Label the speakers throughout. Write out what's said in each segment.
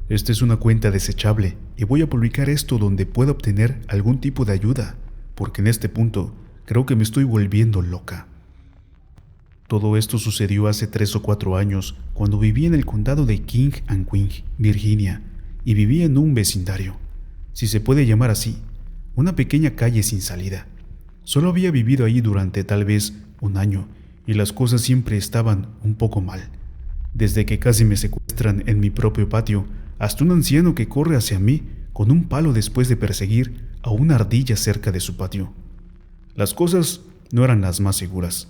Speaker 1: Esta es una cuenta desechable y voy a publicar esto donde pueda obtener algún tipo de ayuda, porque en este punto creo que me estoy volviendo loca. Todo esto sucedió hace 3 o 4 años, cuando vivía en el condado de King and Queen, Virginia, y vivía en un vecindario, si se puede llamar así, una pequeña calle sin salida. Solo había vivido ahí durante tal vez un año, y las cosas siempre estaban un poco mal. Desde que casi me secuestran en mi propio patio, hasta un anciano que corre hacia mí con un palo después de perseguir a una ardilla cerca de su patio. Las cosas no eran las más seguras.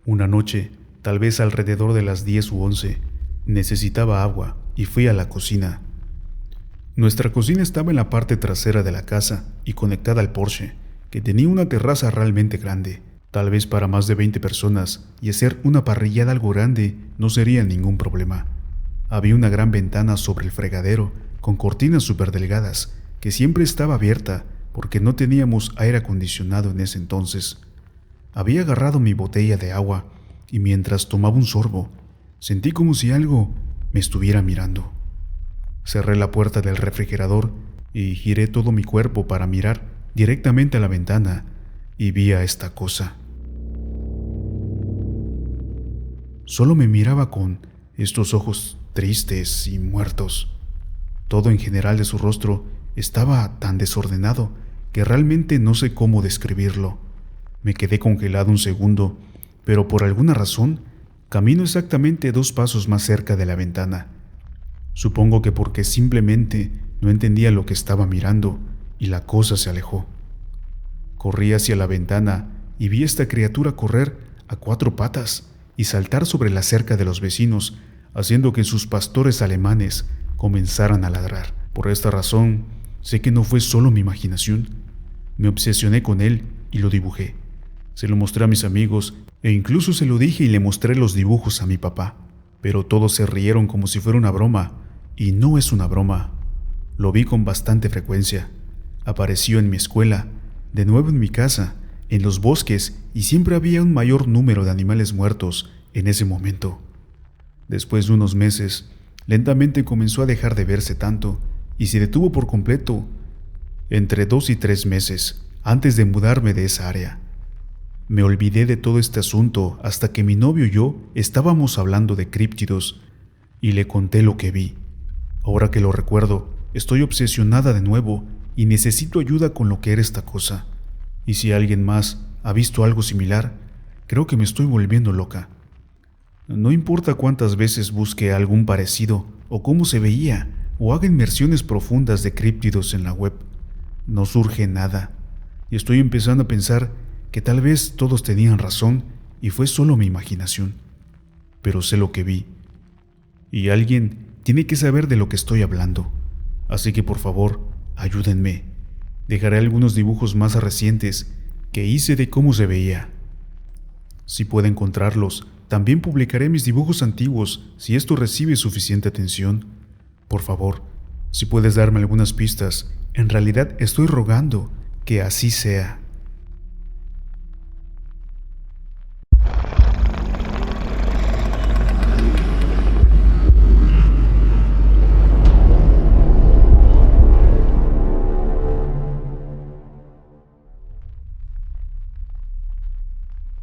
Speaker 1: Una noche, tal vez alrededor de las 10 u 11, necesitaba agua y fui a la cocina. Nuestra cocina estaba en la parte trasera de la casa y conectada al porche, que tenía una terraza realmente grande, tal vez para más de 20 personas, y hacer una parrillada algo grande no sería ningún problema. Había una gran ventana sobre el fregadero con cortinas súper delgadas, que siempre estaba abierta porque no teníamos aire acondicionado en ese entonces. Había agarrado mi botella de agua y mientras tomaba un sorbo, sentí como si algo me estuviera mirando. Cerré la puerta del refrigerador y giré todo mi cuerpo para mirar directamente a la ventana y vi a esta cosa. Solo me miraba con estos ojos tristes y muertos. Todo en general de su rostro estaba tan desordenado que realmente no sé cómo describirlo. Me quedé congelado un segundo, pero por alguna razón camino exactamente 2 pasos más cerca de la ventana. Supongo que porque simplemente no entendía lo que estaba mirando y la cosa se alejó. Corrí hacia la ventana y vi a esta criatura correr a 4 patas y saltar sobre la cerca de los vecinos, haciendo que sus pastores alemanes comenzaran a ladrar. Por esta razón, sé que no fue solo mi imaginación. Me obsesioné con él y lo dibujé. Se lo mostré a mis amigos e incluso se lo dije y le mostré los dibujos a mi papá. Pero todos se rieron como si fuera una broma, y no es una broma. Lo vi con bastante frecuencia. Apareció en mi escuela, de nuevo en mi casa, en los bosques, y siempre había un mayor número de animales muertos en ese momento. Después de unos meses, lentamente comenzó a dejar de verse tanto y se detuvo por completo entre 2 y 3 meses antes de mudarme de esa área. Me olvidé de todo este asunto hasta que mi novio y yo estábamos hablando de críptidos y le conté lo que vi. Ahora que lo recuerdo, estoy obsesionada de nuevo y necesito ayuda con lo que era esta cosa. Y si alguien más ha visto algo similar, creo que me estoy volviendo loca. No importa cuántas veces busque algún parecido o cómo se veía o haga inmersiones profundas de críptidos en la web, no surge nada. Y estoy empezando a pensar que tal vez todos tenían razón y fue solo mi imaginación. Pero sé lo que vi. Y alguien tiene que saber de lo que estoy hablando. Así que por favor, ayúdenme. Dejaré algunos dibujos más recientes que hice de cómo se veía. Si puedo encontrarlos, también publicaré mis dibujos antiguos si esto recibe suficiente atención. Por favor, si puedes darme algunas pistas, en realidad estoy rogando que así sea.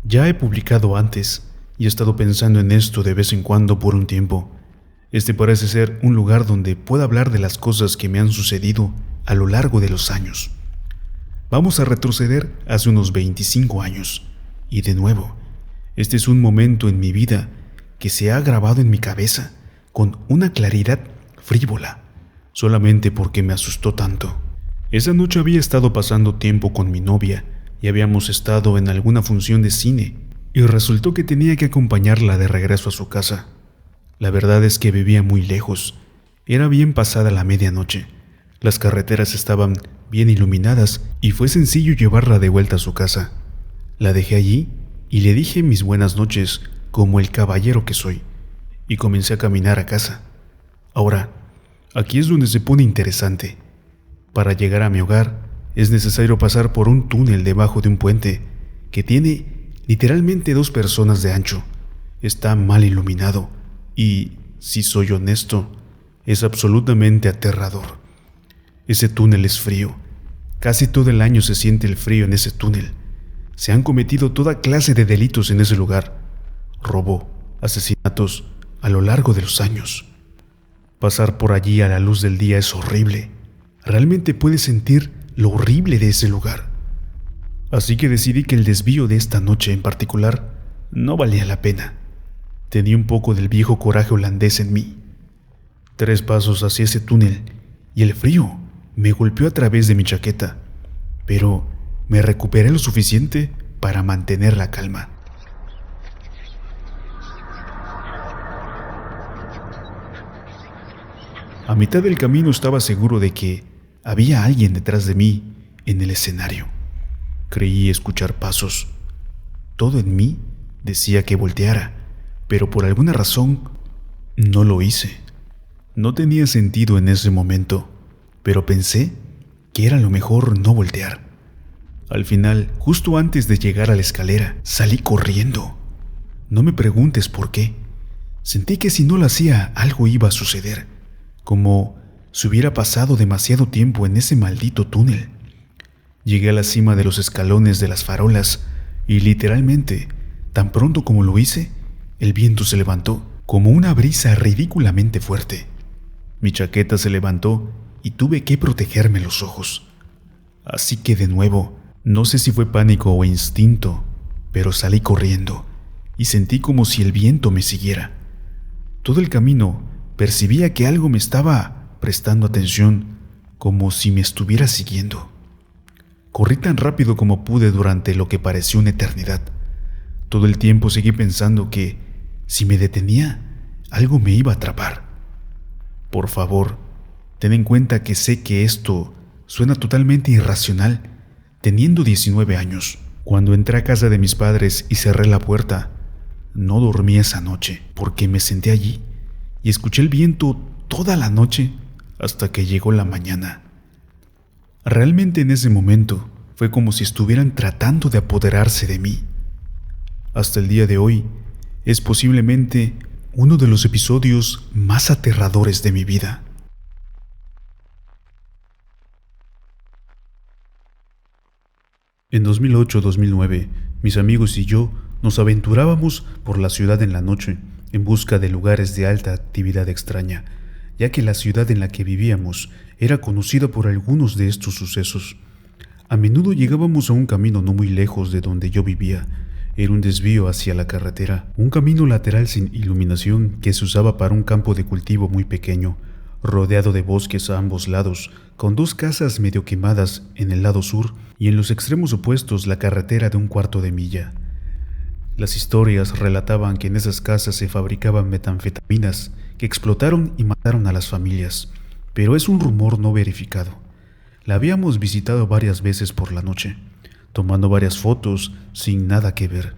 Speaker 1: Ya he publicado antes y he estado pensando en esto de vez en cuando por un tiempo. Este parece ser un lugar donde pueda hablar de las cosas que me han sucedido a lo largo de los años. Vamos a retroceder hace unos 25 años. Y de nuevo, este es un momento en mi vida que se ha grabado en mi cabeza con una claridad frívola, solamente porque me asustó tanto. Esa noche había estado pasando tiempo con mi novia y habíamos estado en alguna función de cine y resultó que tenía que acompañarla de regreso a su casa. La verdad es que vivía muy lejos. Era bien pasada la medianoche. Las carreteras estaban bien iluminadas y fue sencillo llevarla de vuelta a su casa. La dejé allí y le dije mis buenas noches como el caballero que soy y comencé a caminar a casa. Ahora, aquí es donde se pone interesante. Para llegar a mi hogar es necesario pasar por un túnel debajo de un puente que tiene literalmente 2 personas de ancho. Está mal iluminado y, si soy honesto, Es absolutamente aterrador. Ese túnel es frío. Casi todo el año se siente el frío en ese túnel. Se han cometido toda clase de delitos en ese lugar. Robo, asesinatos, a lo largo de los años. Pasar por allí a la luz del día es horrible. Realmente puedes sentir lo horrible de ese lugar. Así que decidí que el desvío de esta noche en particular no valía la pena. Tenía un poco del viejo coraje holandés en mí. 3 pasos hacia ese túnel y el frío me golpeó a través de mi chaqueta, pero me recuperé lo suficiente para mantener la calma. A mitad del camino estaba seguro de que había alguien detrás de mí en el escenario. Creí escuchar pasos. Todo en mí decía que volteara, pero por alguna razón no lo hice. No tenía sentido en ese momento, pero pensé que era lo mejor no voltear. Al final, justo antes de llegar a la escalera, salí corriendo. No me preguntes por qué. Sentí que si no lo hacía, algo iba a suceder, como si hubiera pasado demasiado tiempo en ese maldito túnel. Llegué a la cima de los escalones de las farolas y literalmente, tan pronto como lo hice, el viento se levantó como una brisa ridículamente fuerte. Mi chaqueta se levantó y tuve que protegerme los ojos. Así que de nuevo, no sé si fue pánico o instinto, pero salí corriendo y sentí como si el viento me siguiera. Todo el camino percibía que algo me estaba prestando atención, como si me estuviera siguiendo. Corrí tan rápido como pude durante lo que pareció una eternidad. Todo el tiempo seguí pensando que, si me detenía, algo me iba a atrapar. Por favor, ten en cuenta que sé que esto suena totalmente irracional, teniendo 19 años. Cuando entré a casa de mis padres y cerré la puerta, no dormí esa noche porque me senté allí y escuché el viento toda la noche hasta que llegó la mañana. Realmente en ese momento fue como si estuvieran tratando de apoderarse de mí. Hasta el día de hoy es posiblemente uno de los episodios más aterradores de mi vida. En 2008-2009, mis amigos y yo nos aventurábamos por la ciudad en la noche en busca de lugares de alta actividad extraña, ya que la ciudad en la que vivíamos era conocida por algunos de estos sucesos. A menudo llegábamos a un camino no muy lejos de donde yo vivía. Era un desvío hacia la carretera, un camino lateral sin iluminación que se usaba para un campo de cultivo muy pequeño, rodeado de bosques a ambos lados, con 2 casas medio quemadas en el lado sur y en los extremos opuestos la carretera de 1/4 de milla. Las historias relataban que en esas casas se fabricaban metanfetaminas que explotaron y mataron a las familias, pero es un rumor no verificado. La habíamos visitado varias veces por la noche, tomando varias fotos sin nada que ver.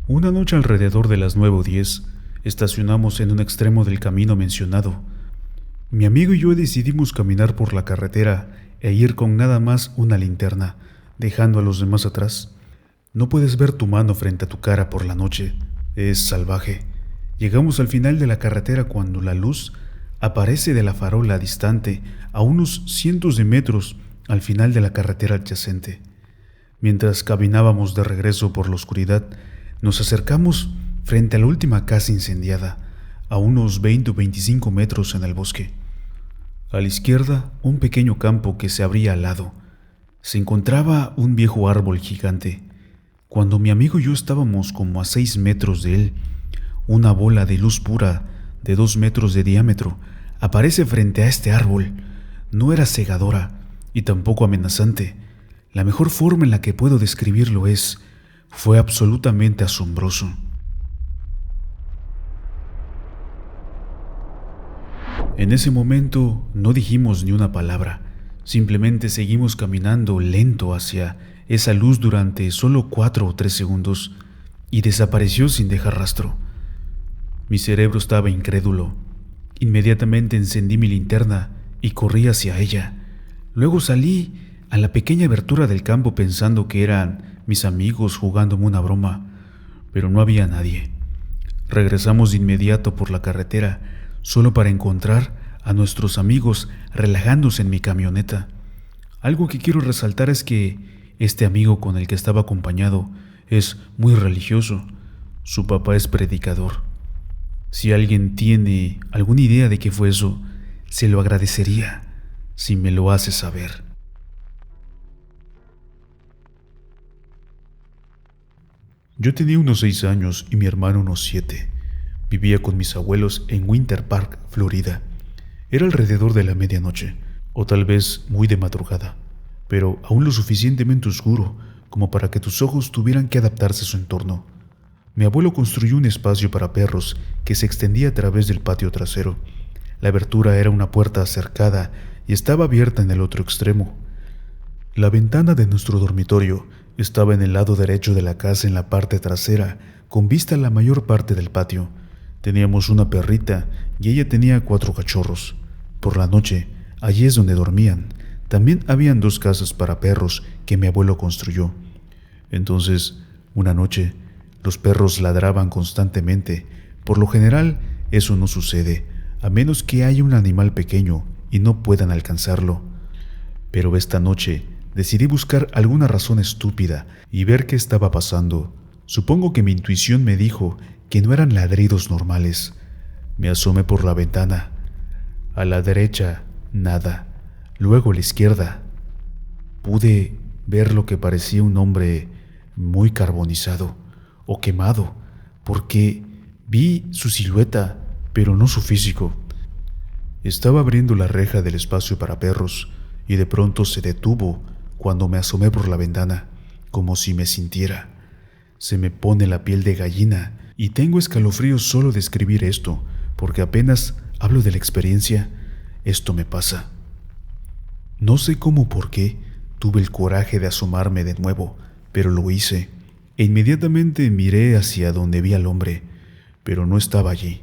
Speaker 1: Una noche alrededor de las 9 o 10, estacionamos en un extremo del camino mencionado. Mi amigo y yo decidimos caminar por la carretera e ir con nada más una linterna, dejando a los demás atrás. No puedes ver tu mano frente a tu cara por la noche, es salvaje. Llegamos al final de la carretera cuando la luz aparece de la farola distante a unos cientos de metros al final de la carretera adyacente. Mientras caminábamos de regreso por la oscuridad, nos acercamos frente a la última casa incendiada, a unos 20 o 25 metros en el bosque. A la izquierda, un pequeño campo que se abría al lado. Se encontraba un viejo árbol gigante. Cuando mi amigo y yo estábamos como a 6 metros de él, una bola de luz pura de 2 metros de diámetro aparece frente a este árbol. No era cegadora y tampoco amenazante. La mejor forma en la que puedo describirlo fue absolutamente asombroso. En ese momento no dijimos ni una palabra, simplemente seguimos caminando lento hacia esa luz durante solo 4 o 3 segundos y desapareció sin dejar rastro. Mi cerebro estaba incrédulo. Inmediatamente encendí mi linterna y corrí hacia ella. Luego salí a la pequeña abertura del campo pensando que eran mis amigos jugándome una broma, pero no había nadie. Regresamos de inmediato por la carretera, solo para encontrar a nuestros amigos relajándose en mi camioneta. Algo que quiero resaltar es que este amigo con el que estaba acompañado es muy religioso. Su papá es predicador. Si alguien tiene alguna idea de qué fue eso, se lo agradecería si me lo hace saber. Yo tenía unos 6 años y mi hermano unos 7. Vivía con mis abuelos en Winter Park, Florida. Era alrededor de la medianoche, o tal vez muy de madrugada, pero aún lo suficientemente oscuro como para que tus ojos tuvieran que adaptarse a su entorno. Mi abuelo construyó un espacio para perros que se extendía a través del patio trasero. La abertura era una puerta cercada y estaba abierta en el otro extremo. La ventana de nuestro dormitorio estaba en el lado derecho de la casa en la parte trasera, con vista a la mayor parte del patio. Teníamos una perrita y ella tenía 4 cachorros. Por la noche, allí es donde dormían. También habían 2 casas para perros que mi abuelo construyó. Entonces, una noche, los perros ladraban constantemente. Por lo general, eso no sucede, a menos que haya un animal pequeño y no puedan alcanzarlo. Pero esta noche decidí buscar alguna razón estúpida y ver qué estaba pasando. Supongo que mi intuición me dijo que no eran ladridos normales. Me asomé por la ventana. A la derecha, nada. Luego a la izquierda. Pude ver lo que parecía un hombre muy carbonizado o quemado, porque vi su silueta, pero no su físico. Estaba abriendo la reja del espacio para perros y de pronto se detuvo cuando me asomé por la ventana, como si me sintiera. Se me pone la piel de gallina y tengo escalofríos solo de escribir esto, porque apenas hablo de la experiencia, esto me pasa. No sé cómo o por qué tuve el coraje de asomarme de nuevo, pero lo hice, e inmediatamente miré hacia donde vi al hombre, pero no estaba allí.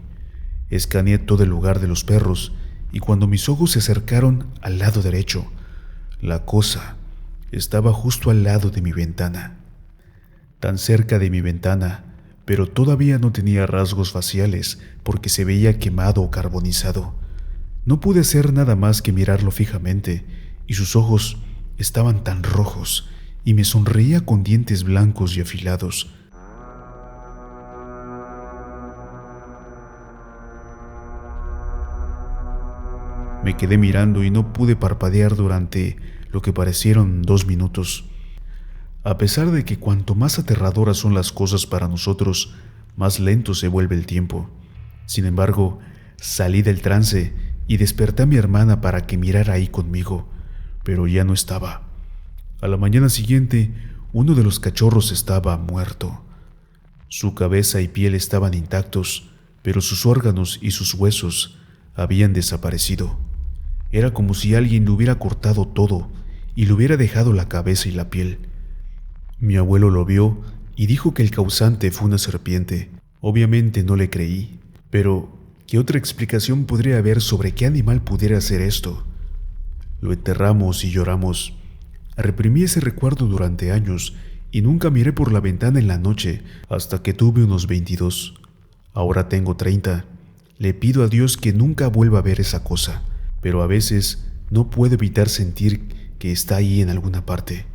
Speaker 1: Escaneé todo el lugar de los perros, y cuando mis ojos se acercaron al lado derecho, la cosa estaba justo al lado de mi ventana. Tan cerca de mi ventana, pero todavía no tenía rasgos faciales porque se veía quemado o carbonizado. No pude hacer nada más que mirarlo fijamente, y sus ojos estaban tan rojos y me sonreía con dientes blancos y afilados. Me quedé mirando y no pude parpadear durante lo que parecieron 2 minutos. A pesar de que cuanto más aterradoras son las cosas para nosotros, más lento se vuelve el tiempo. Sin embargo, salí del trance y desperté a mi hermana para que mirara ahí conmigo, pero ya no estaba. A la mañana siguiente, uno de los cachorros estaba muerto. Su cabeza y piel estaban intactos, pero sus órganos y sus huesos habían desaparecido. Era como si alguien le hubiera cortado todo y le hubiera dejado la cabeza y la piel. Mi abuelo lo vio y dijo que el causante fue una serpiente. Obviamente no le creí, pero ¿qué otra explicación podría haber sobre qué animal pudiera hacer esto? Lo enterramos y lloramos. Reprimí ese recuerdo durante años y nunca miré por la ventana en la noche hasta que tuve unos 22. Ahora tengo 30. Le pido a Dios que nunca vuelva a ver esa cosa, pero a veces no puedo evitar sentir que está ahí en alguna parte.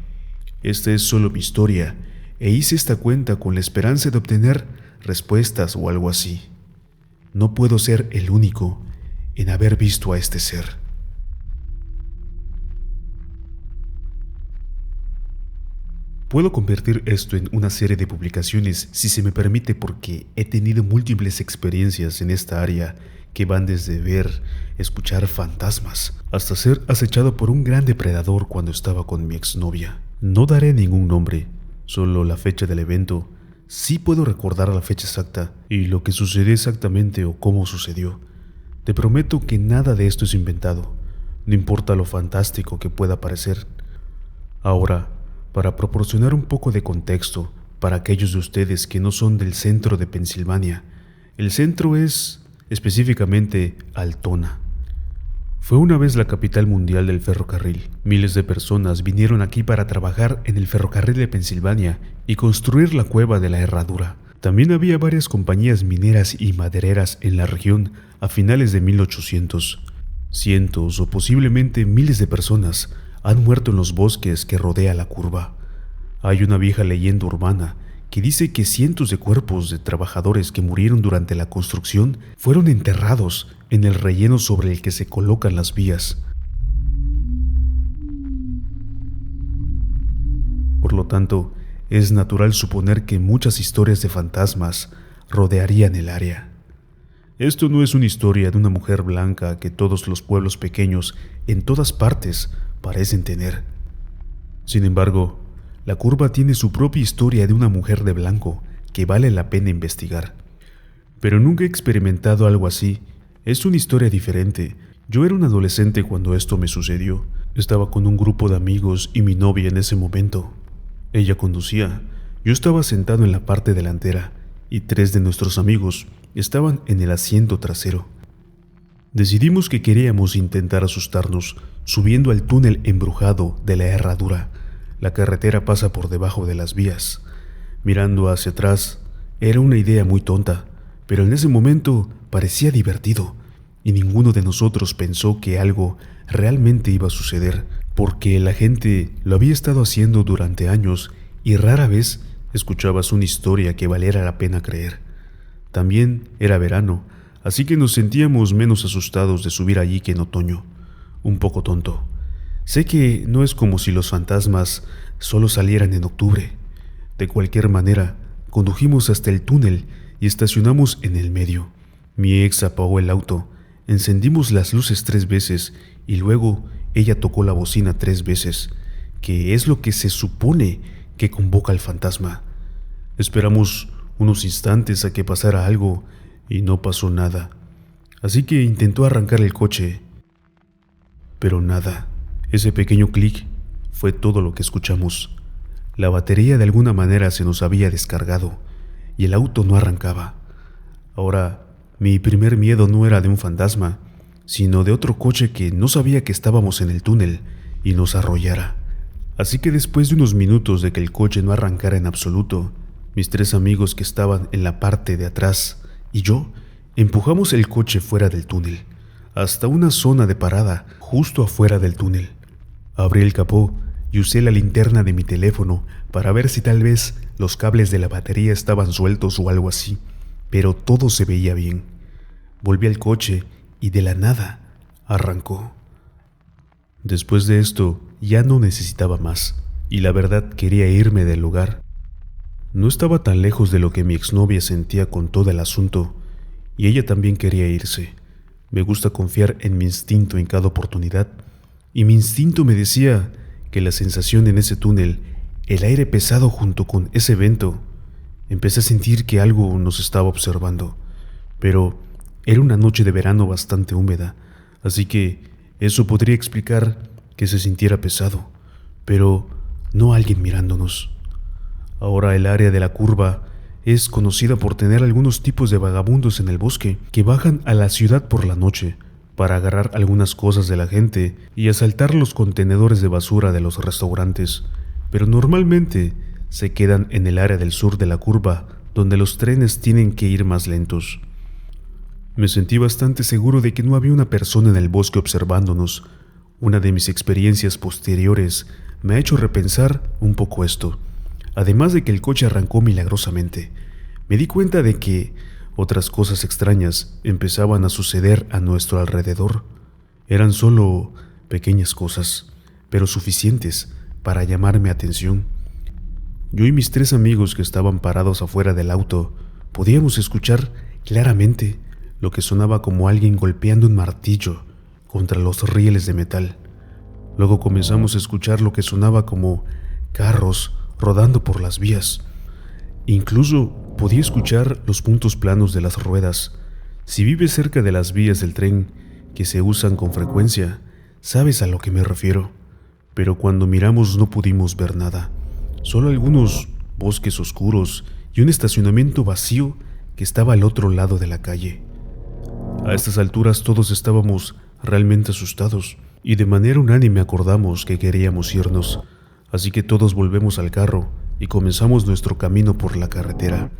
Speaker 1: Esta es solo mi historia, e hice esta cuenta con la esperanza de obtener respuestas o algo así. No puedo ser el único en haber visto a este ser. Puedo convertir esto en una serie de publicaciones si se me permite, porque he tenido múltiples experiencias en esta área que van desde ver, escuchar fantasmas, hasta ser acechado por un gran depredador cuando estaba con mi exnovia. No daré ningún nombre, solo la fecha del evento. Sí puedo recordar la fecha exacta y lo que sucedió exactamente o cómo sucedió. Te prometo que nada de esto es inventado, no importa lo fantástico que pueda parecer. Ahora, para proporcionar un poco de contexto para aquellos de ustedes que no son del centro de Pensilvania, el centro es específicamente Altona. Fue una vez la capital mundial del ferrocarril. Miles de personas vinieron aquí para trabajar en el ferrocarril de Pensilvania y construir la cueva de la Herradura. También había varias compañías mineras y madereras en la región a finales de 1800. Cientos o posiblemente miles de personas han muerto en los bosques que rodea la curva. Hay una vieja leyenda urbana que dice que cientos de cuerpos de trabajadores que murieron durante la construcción fueron enterrados en el relleno sobre el que se colocan las vías. Por lo tanto, es natural suponer que muchas historias de fantasmas rodearían el área. Esto no es una historia de una mujer blanca que todos los pueblos pequeños en todas partes parecen tener. Sin embargo, la curva tiene su propia historia de una mujer de blanco que vale la pena investigar. Pero nunca he experimentado algo así. Es una historia diferente. Yo era un adolescente cuando esto me sucedió. Estaba con un grupo de amigos y mi novia en ese momento. Ella conducía. Yo estaba sentado en la parte delantera y 3 de nuestros amigos estaban en el asiento trasero. Decidimos que queríamos intentar asustarnos subiendo al túnel embrujado de la herradura. La carretera pasa por debajo de las vías. Mirando hacia atrás, era una idea muy tonta, pero en ese momento parecía divertido, y ninguno de nosotros pensó que algo realmente iba a suceder, porque la gente lo había estado haciendo durante años y rara vez escuchabas una historia que valiera la pena creer. También era verano, así que nos sentíamos menos asustados de subir allí que en otoño. Un poco tonto. Sé que no es como si los fantasmas solo salieran en octubre. De cualquier manera, condujimos hasta el túnel y estacionamos en el medio. Mi ex apagó el auto, encendimos las luces 3 veces y luego ella tocó la bocina 3 veces, que es lo que se supone que convoca al fantasma. Esperamos unos instantes a que pasara algo y no pasó nada. Así que intentó arrancar el coche, pero nada. Ese pequeño clic fue todo lo que escuchamos. La batería de alguna manera se nos había descargado y el auto no arrancaba. Ahora, mi primer miedo no era de un fantasma, sino de otro coche que no sabía que estábamos en el túnel y nos arrollara. Así que después de unos minutos de que el coche no arrancara en absoluto, mis 3 amigos que estaban en la parte de atrás y yo empujamos el coche fuera del túnel, hasta una zona de parada justo afuera del túnel. Abrí el capó y usé la linterna de mi teléfono para ver si tal vez los cables de la batería estaban sueltos o algo así, pero todo se veía bien. Volví al coche y de la nada arrancó. Después de esto ya no necesitaba más y la verdad quería irme del lugar. No estaba tan lejos de lo que mi exnovia sentía con todo el asunto y ella también quería irse. Me gusta confiar en mi instinto en cada oportunidad y mi instinto me decía que la sensación en ese túnel, el aire pesado junto con ese vento, empecé a sentir que algo nos estaba observando, pero era una noche de verano bastante húmeda, así que eso podría explicar que se sintiera pesado, pero no alguien mirándonos. Ahora el área de la curva es conocida por tener algunos tipos de vagabundos en el bosque que bajan a la ciudad por la noche para agarrar algunas cosas de la gente y asaltar los contenedores de basura de los restaurantes, pero normalmente se quedan en el área del sur de la curva donde los trenes tienen que ir más lentos. Me sentí bastante seguro de que no había una persona en el bosque observándonos. Una de mis experiencias posteriores me ha hecho repensar un poco esto. Además de que el coche arrancó milagrosamente, me di cuenta de que otras cosas extrañas empezaban a suceder a nuestro alrededor. Eran solo pequeñas cosas, pero suficientes para llamar mi atención. Yo y mis 3 amigos que estaban parados afuera del auto podíamos escuchar claramente lo que sonaba como alguien golpeando un martillo contra los rieles de metal. Luego comenzamos a escuchar lo que sonaba como carros rodando por las vías. Incluso podía escuchar los puntos planos de las ruedas. Si vives cerca de las vías del tren que se usan con frecuencia, sabes a lo que me refiero. Pero cuando miramos no pudimos ver nada, solo algunos bosques oscuros y un estacionamiento vacío que estaba al otro lado de la calle. A estas alturas todos estábamos realmente asustados y de manera unánime acordamos que queríamos irnos, así que todos volvemos al carro y comenzamos nuestro camino por la carretera,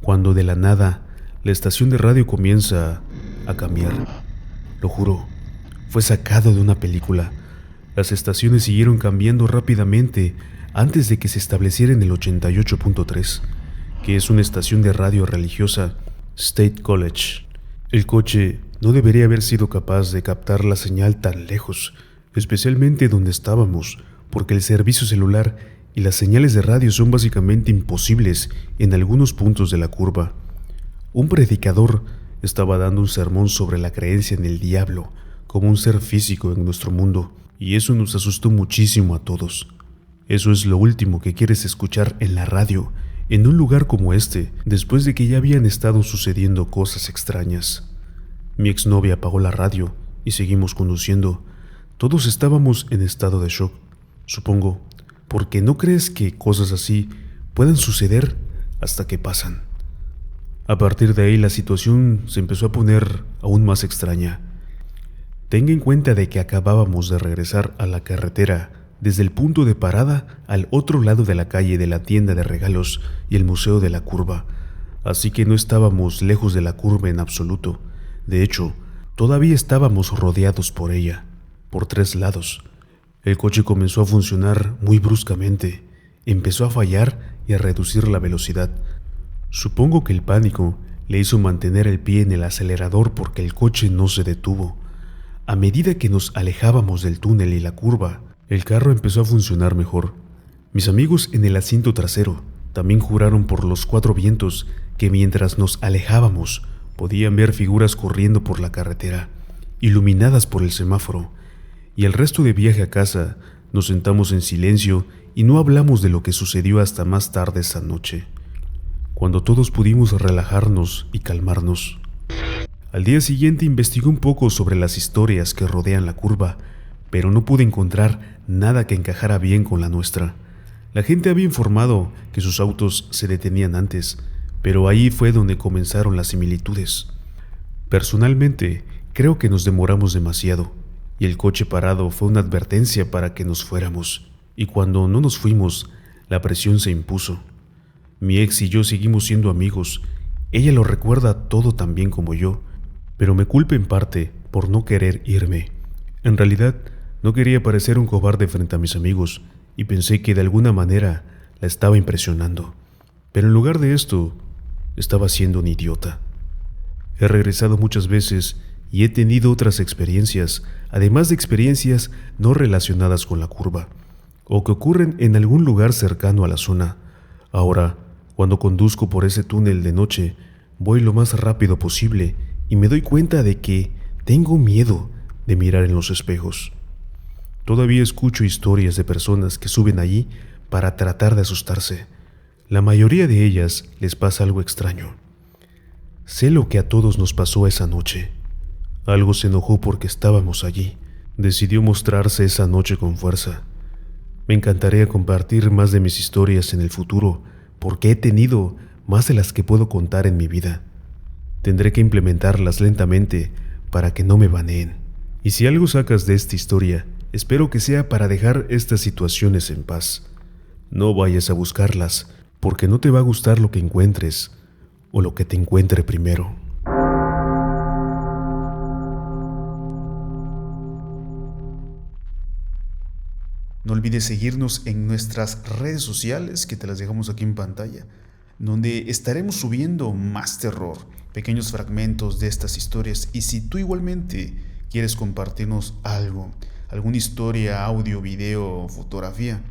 Speaker 1: cuando de la nada la estación de radio comienza a cambiar. Lo juro, fue sacado de una película. Las estaciones siguieron cambiando rápidamente antes de que se estableciera en el 88.3, que es una estación de radio religiosa, State College. El coche no debería haber sido capaz de captar la señal tan lejos, especialmente donde estábamos, porque el servicio celular y las señales de radio son básicamente imposibles en algunos puntos de la curva. Un predicador estaba dando un sermón sobre la creencia en el diablo como un ser físico en nuestro mundo, y eso nos asustó muchísimo a todos. Eso es lo último que quieres escuchar en la radio, en un lugar como este, después de que ya habían estado sucediendo cosas extrañas. Mi exnovia apagó la radio y seguimos conduciendo. Todos estábamos en estado de shock, supongo, porque no crees que cosas así puedan suceder hasta que pasan. A partir de ahí la situación se empezó a poner aún más extraña. Tenga en cuenta de que acabábamos de regresar a la carretera desde el punto de parada al otro lado de la calle de la tienda de regalos y el Museo de la Curva, así que no estábamos lejos de la curva en absoluto. De hecho, todavía estábamos rodeados por ella, por 3 lados. El coche comenzó a funcionar muy bruscamente, empezó a fallar y a reducir la velocidad. Supongo que el pánico le hizo mantener el pie en el acelerador porque el coche no se detuvo. A medida que nos alejábamos del túnel y la curva, el carro empezó a funcionar mejor. Mis amigos en el asiento trasero también juraron por los 4 vientos que mientras nos alejábamos podían ver figuras corriendo por la carretera, iluminadas por el semáforo, y el resto de viaje a casa nos sentamos en silencio y no hablamos de lo que sucedió hasta más tarde esa noche, cuando todos pudimos relajarnos y calmarnos. Al día siguiente investigué un poco sobre las historias que rodean la curva, pero no pude encontrar nada que encajara bien con la nuestra. La gente había informado que sus autos se detenían antes, pero ahí fue donde comenzaron las similitudes. Personalmente, creo que nos demoramos demasiado, y el coche parado fue una advertencia para que nos fuéramos, y cuando no nos fuimos, la presión se impuso. Mi ex y yo seguimos siendo amigos. Ella lo recuerda todo tan bien como yo, pero me culpa en parte por no querer irme. En realidad, no quería parecer un cobarde frente a mis amigos y pensé que de alguna manera la estaba impresionando. Pero en lugar de esto, estaba siendo un idiota. He regresado muchas veces y he tenido otras experiencias, además de experiencias no relacionadas con la curva, o que ocurren en algún lugar cercano a la zona. Ahora, cuando conduzco por ese túnel de noche, voy lo más rápido posible y me doy cuenta de que tengo miedo de mirar en los espejos. Todavía escucho historias de personas que suben allí para tratar de asustarse. La mayoría de ellas les pasa algo extraño. Sé lo que a todos nos pasó esa noche. Algo se enojó porque estábamos allí. Decidió mostrarse esa noche con fuerza. Me encantaría compartir más de mis historias en el futuro, porque he tenido más de las que puedo contar en mi vida. Tendré que implementarlas lentamente para que no me baneen. Y si algo sacas de esta historia, espero que sea para dejar estas situaciones en paz. No vayas a buscarlas, porque no te va a gustar lo que encuentres, o lo que te encuentre primero. No olvides seguirnos en nuestras redes sociales, que te las dejamos aquí en pantalla, donde estaremos subiendo más terror, pequeños fragmentos de estas historias. Y si tú igualmente quieres compartirnos algo, alguna historia, audio, video, fotografía,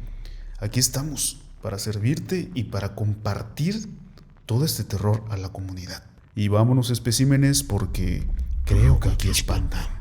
Speaker 1: aquí estamos para servirte y para compartir todo este terror a la comunidad. Y vámonos, especímenes, porque creo que aquí espantan.